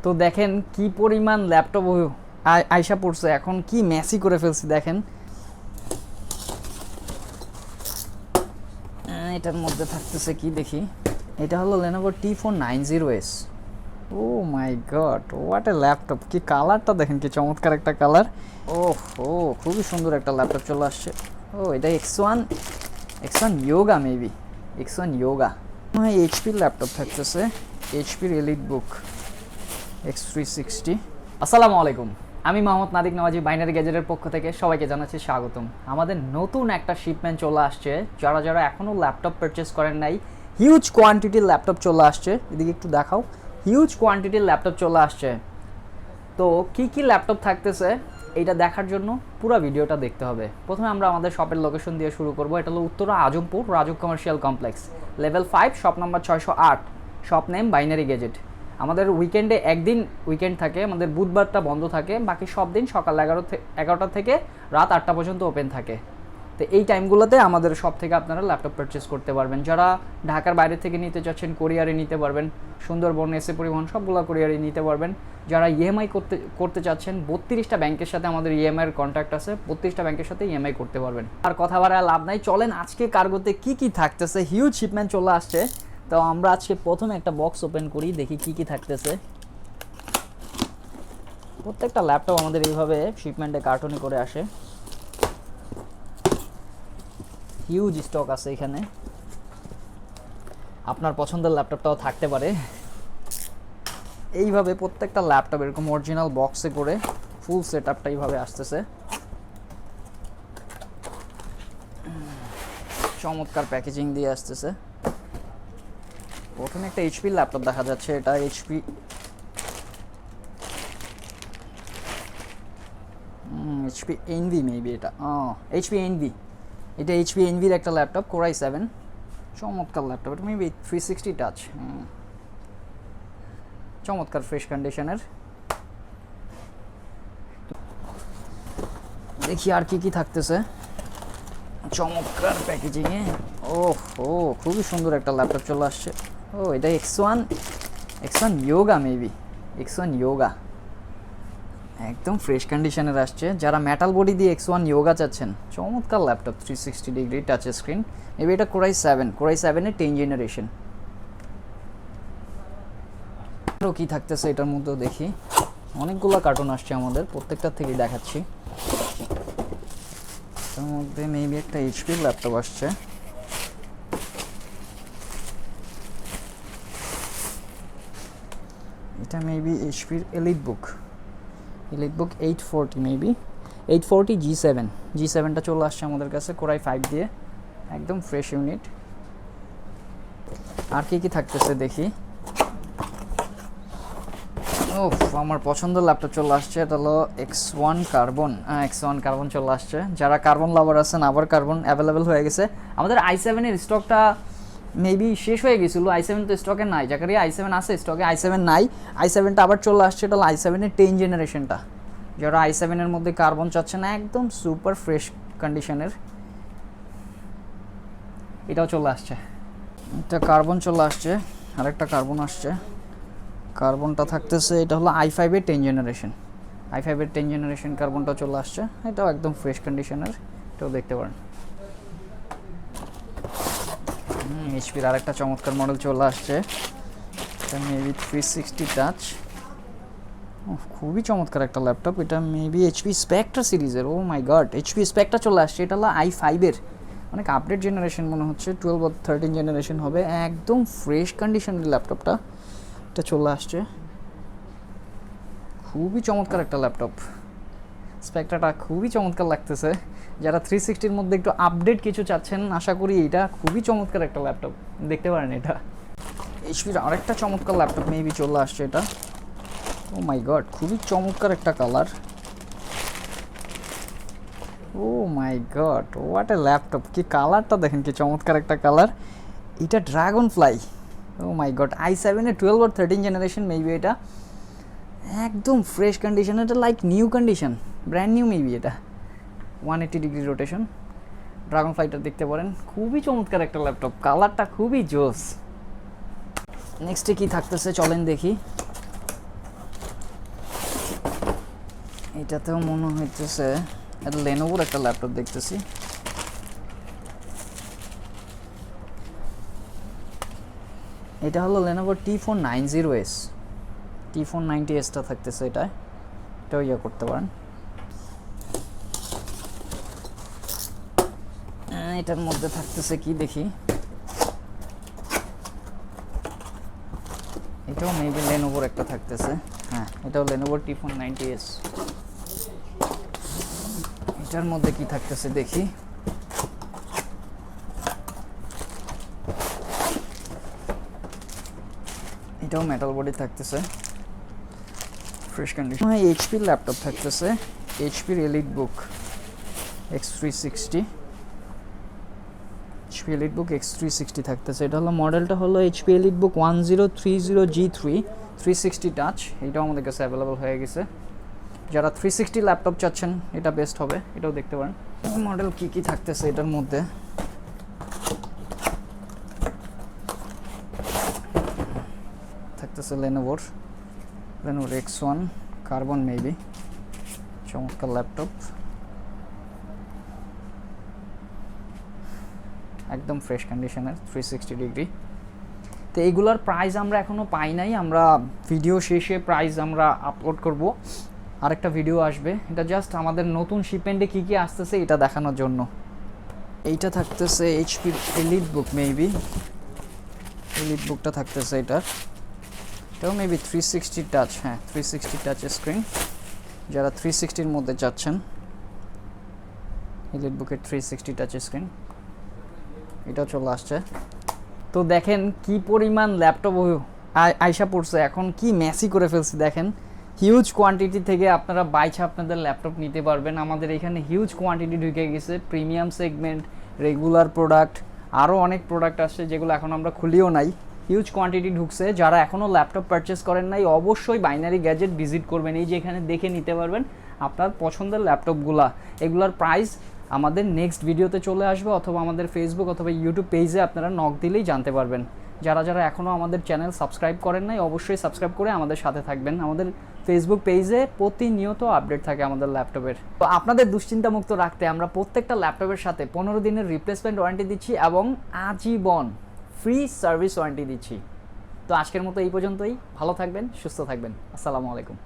তো দেখেন কি পরিমাণ ল্যাপটপ আইসা পড়ছে, এখন কি মেসি করে ফেলছি দেখেন। এটার মধ্যে থাকতেছে কি দেখি, এটা হলো Lenovo T490S। Oh my god, what a laptop! কি কালারটা দেখেন, কি চমৎকার একটা কালার। ও খুবই সুন্দর একটা ল্যাপটপ চলে আসছে। ও এটা X1 Yoga, maybe X1 Yoga। এইচপির ল্যাপটপ থাকতেছে, এইচপির EliteBook X360। আসসালামু আলাইকুম, আমি মোহাম্মদ নাদিক নওয়াজি বাইনারি গ্যাজেটের পক্ষ থেকে সবাইকে জানাচ্ছি স্বাগতম। আমাদের নতুন একটা শিপমেন্ট চলে আসছে। যারা যারা এখনও ল্যাপটপ পারচেস করেন নাই, হিউজ কোয়ান্টিটির ল্যাপটপ চলে আসছে। এদিকে একটু দেখাও, হিউজ কোয়ান্টিটির ল্যাপটপ চলে আসছে। তো কি কি ল্যাপটপ থাকতেছে এইটা দেখার জন্য পুরো ভিডিওটা দেখতে হবে। প্রথমে আমরা আমাদের শপের লোকেশন দিয়ে শুরু করব। এটা হলো Uttara Azampur, RAJUK commercial complex, level 5, shop number 608, shop name binary gadget. আমাদের উইকেন্ডে একদিন উইকেন্ড থাকে, আমাদের বুধবারটা বন্ধ থাকে, বাকি সব দিন সকাল 11টা থেকে রাত 8টা পর্যন্ত ওপেন থাকে। তো এই টাইমগুলোতে আমাদের শপ থেকে আপনারা ল্যাপটপ পারচেস করতে পারবেন। যারা ঢাকার বাইরে থেকে নিতে চাচ্ছেন কোরিয়ারে নিতে পারবেন, সুন্দরবন, এসএ পরিবহন সবগুলো কোরিয়ারে নিতে পারবেন। যারা ইএমআই করতে চাচ্ছেন, 32টা ব্যাংকের সাথে আমাদের ইএমআইয়ের কন্ট্যাক্ট আছে, 32টা ব্যাংকের সাথে ইএমআই করতে পারবেন। আর কথা বাড়ায় লাভ নাই, চলেন আজকে কার্গোতে কি কি থাকতেছে। হিউজ শিপমেন্ট চলে আসছে। তো আমরা আজকে প্রথমে একটা বক্স ওপেন করি, দেখি কি কি থাকতেছে। প্রত্যেকটা ল্যাপটপ আমাদের এইভাবে শিপমেন্টে কার্টুনে করে আসে। হিউজ স্টক আছে এখানে, আপনার পছন্দের ল্যাপটপটাও থাকতে পারে। এইভাবে প্রত্যেকটা ল্যাপটপ এরকম অরিজিনাল বক্সে করে ফুল সেট আপটা এইভাবে আসতেছে। চমৎকার প্যাকেজিং দিয়ে আসতেছে। প্রথমে একটা এইচপি ল্যাপটপ দেখা যাচ্ছে, এটা এইচপি এনভি, মেবি এটা এইচপি এনভি। এটা এইচপি এনভির একটা ল্যাপটপ, Core i7, চমৎকার ল্যাপটপ। এটা মেবি 360 টাচ, চমৎকার ফ্রেশ কন্ডিশনের। দেখি আর কি কি থাকতেছে চমৎকার প্যাকেজিংয়ে। খুবই সুন্দর একটা ল্যাপটপ চলে আসছে। এটা X1 Yoga, maybe X1 Yoga, একদম ফ্রেশ কন্ডিশনের আসছে। যারা মেটাল বডি দিয়ে X1 Yoga চাচ্ছেন, চমৎকার laptop, 360 degree touch screen. Maybe এটা Core i7 এর 10 জেনারেশন। আরও কি থাকতেছে এটার মধ্যেও দেখি, অনেকগুলো কার্টুন আসছে আমাদের, প্রত্যেকটা থেকেই দেখাচ্ছি। তার মধ্যে মেবি একটা এইচপির ল্যাপটপ আসছে। এটা মেবি এইচপির EliteBook 840, মেবি 840 G7টা চলে আসছে আমাদের কাছে Core i5 দিয়ে, একদম ফ্রেশ ইউনিট। আর কি কি থাকতেছে দেখি। আমার পছন্দের ল্যাপটপ চলে আসছে, এটা হলো X1 কার্বন চলে আসছে। যারা কার্বন লাভার আছেন, আবার কার্বন অ্যাভেলেবেল হয়ে গেছে। আমাদের i7 এর স্টকটা মেবি শেষ হয়ে গেছিলো, i7 তো স্টকে নাই। যাকারি i7 আছে স্টকে, i7 নাই, i7টা আবার চলে আসছে। এটা হলো i7 এর 10 জেনারেশনটা। যারা i7 এর মধ্যে কার্বন চাচ্ছেন, একদম সুপার ফ্রেশ কন্ডিশনের, এটাও চলে আসছে। একটা কার্বন চলে আসছে, আরেকটা কার্বন আসছে। কার্বনটা থাকতেছে, এটা হলো i5 এর 10 জেনারেশন কার্বনটা চলে আসছে। এটাও একদম ফ্রেশ কন্ডিশনের, এটাও দেখতে পারেন। এইচপির আরেকটা চমৎকার মডেল চলে আসছে, এটা মেবি 360 টাচ, খুবই চমৎকার একটা ল্যাপটপ। এটা মেবি এইচপি স্পেক্ট্রা সিরিজের। ও মাই গড, এইচপি স্পেক্ট্রা চলে আসছে। এটা হলো i5 এর অনেক আপডেট জেনারেশন মনে হচ্ছে, 12 বা 13 জেনারেশন হবে। একদম ফ্রেশ কন্ডিশনের ল্যাপটপটা, এটা চলে আসছে। খুবই চমৎকার একটা ল্যাপটপ, স্পেক্ট্রাটা খুবই চমৎকার লাগতেছে। যারা 360-র মধ্যে একটু আপডেট কিছু চাচ্ছেন, আশা করি এটা খুবই চমৎকার একটা ল্যাপটপ, দেখতে পারেন। এটা এইচপির আরেকটা চমৎকার ল্যাপটপ মেবি চলে আসছে। এটা ও মাই গড, খুবই চমৎকার একটা colour. Oh my god, what a laptop! কি কালারটা দেখেন, কি চমৎকার একটা কালার। এটা Dragonfly. Oh my god, i7 এর 12 বা 13 জেনারেশন মেবি। এটা একদম ফ্রেশ কন্ডিশন, এটা like new condition, brand new maybe. এটা 180 ডিগ্রি রোটেশন, ড্রাগন ফ্লাইটা দেখতে পারেন। খুবই চমৎকার একটা ল্যাপটপ, কালারটা খুবই জোস। নেক্সটে কি থাকতেছে চলেন দেখি। এটাতেও মনে হইতেছে এটা লেনোভোর একটা ল্যাপটপ দেখতেছি। এটা হলো লেনোভোর T490S, T490Sটা থাকতেছে এটাও ইয়ে করতে পারেন। এটার মধ্যে থাকতেছে কি দেখি, এটাও মেবি লেনোভোর একটা থাকতেছে। হ্যাঁ, এটাও লেনোভোর T490S। এটার মধ্যে কি থাকতেছে দেখি। এটাও মেটাল বডি থাকতেছে, ফ্রেশ কন্ডিশন। এইচপির ল্যাপটপ থাকতেছে, এইচপির EliteBook X360, HP EliteBook X360 থাকতেছে। এটা হলো মডেলটা হলো HP EliteBook 1030G3 360 টাচ। এটাও আমাদের কাছে অ্যাভেলেবল হয়ে গেছে। যারা 360 ল্যাপটপ চাচ্ছেন এটা বেস্ট হবে, এটাও দেখতে পারেন। মডেল কি কি থাকতেছে এটার মধ্যে, থাকতেছে লেনোভোর X1 কার্বন মেবি, চমৎকার ল্যাপটপ, একদম ফ্রেশ কন্ডিশনের 360 ডিগ্রি। তো এইগুলোর প্রাইস আমরা এখনও পাই নাই, আমরা ভিডিও শেষে প্রাইস আমরা আপলোড করব, আরেকটা ভিডিও আসবে। এটা জাস্ট আমাদের নতুন শিপমেন্টে কী কী আসতেছে এটা দেখানোর জন্য। এইটা থাকতেছে এইচপির EliteBook মেবি, EliteBookটা থাকতেছে এটাও মেবি 360 টাচ। হ্যাঁ, 360 টাচ স্ক্রিন। যারা 360-র মধ্যে চাচ্ছেন, EliteBook-এর 360 টাচ স্ক্রিন এটাও চলে আসছে। তো দেখেন কি পরিমাণ ল্যাপটপ আইসা পড়ছে, এখন কি মেসি করে ফেলছি দেখেন। হিউজ কোয়ান্টিটি থেকে আপনারা বাইছে আপনাদের ল্যাপটপ নিতে পারবেন। আমাদের এখানে হিউজ কোয়ান্টিটি ঢুকে গেছে, প্রিমিয়াম সেগমেন্ট, রেগুলার প্রোডাক্ট, আরও অনেক প্রোডাক্ট আসছে যেগুলো এখন আমরা খুলিও নাই। হিউজ কোয়ান্টিটি ঢুকছে। যারা এখনও ল্যাপটপ পারচেস করেন নাই অবশ্যই বাইনারি গ্যাজেট ভিজিট করবেন। এই যে এখানে দেখে নিতে পারবেন আপনার পছন্দের ল্যাপটপগুলা। এগুলার প্রাইস আমাদের নেক্সট ভিডিওতে চলে আসবে, অথবা আমাদের ফেসবুক অথবা ইউটিউব পেজে আপনারা নক দিলেই জানতে পারবেন। যারা যারা এখনও আমাদের চ্যানেল সাবস্ক্রাইব করেন নাই অবশ্যই সাবস্ক্রাইব করে আমাদের সাথে থাকবেন। আমাদের ফেসবুক পেজে প্রতিনিয়ত আপডেট থাকে আমাদের ল্যাপটপের। তো আপনাদের দুশ্চিন্তামুক্ত রাখতে আমরা প্রত্যেকটা ল্যাপটপের সাথে 15 দিনের রিপ্লেসমেন্ট ওয়ারেন্টি দিচ্ছি এবং আজীবন ফ্রি সার্ভিস ওয়ারেন্টি দিচ্ছি। তো আজকের মতো এই পর্যন্তই। ভালো থাকবেন, সুস্থ থাকবেন। আসসালামু আলাইকুম।